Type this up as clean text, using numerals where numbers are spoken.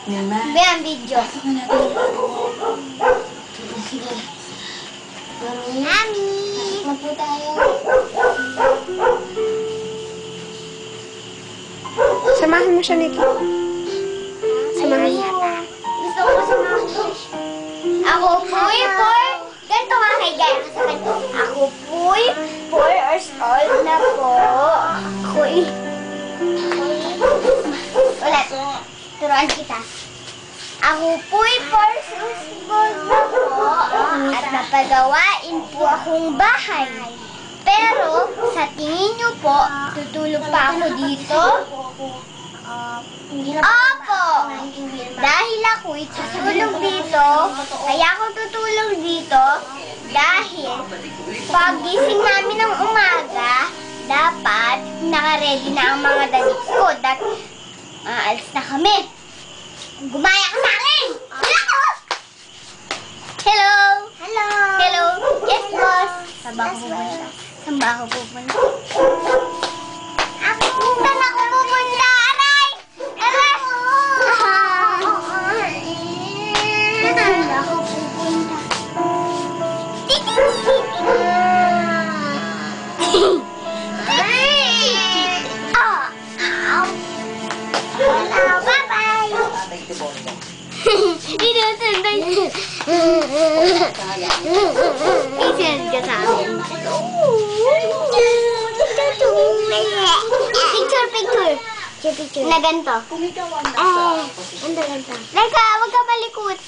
Bayan, video. Sige. Mami! Pasok na po tayo. Samahan mo siya, Nikki. Samahan mo. Gusto ko samahan siya. Ako po'y 4. Ganito nga kay Gaya ka sa kanya. Ako po'y 4 years old na po. Ako'y... Ulit. Turuan kita. Ako po'y 4 years old na po. At napagawain po akong bahay. Pero, sa tingin niyo po, tutulog pa ako dito? Opo! Dahil ako'y tutulog dito, kaya ako tutulog dito, dahil pag-gising namin ng umaga, dapat naka-ready na ang mga damit ko. Aalis na kami. Gumaya ka sa akin! Hello! Hello! Hello! Yes, boss! Saan ba ako pupunta? Saan ba ako pupunta? Saan ako pupunta? Aray! Aray! Saan ba ako pupunta? Bye-bye! Dito, sunday. I-send ka sa akin. Picture. Na ganito. Ganito. Like, wag ka malikot.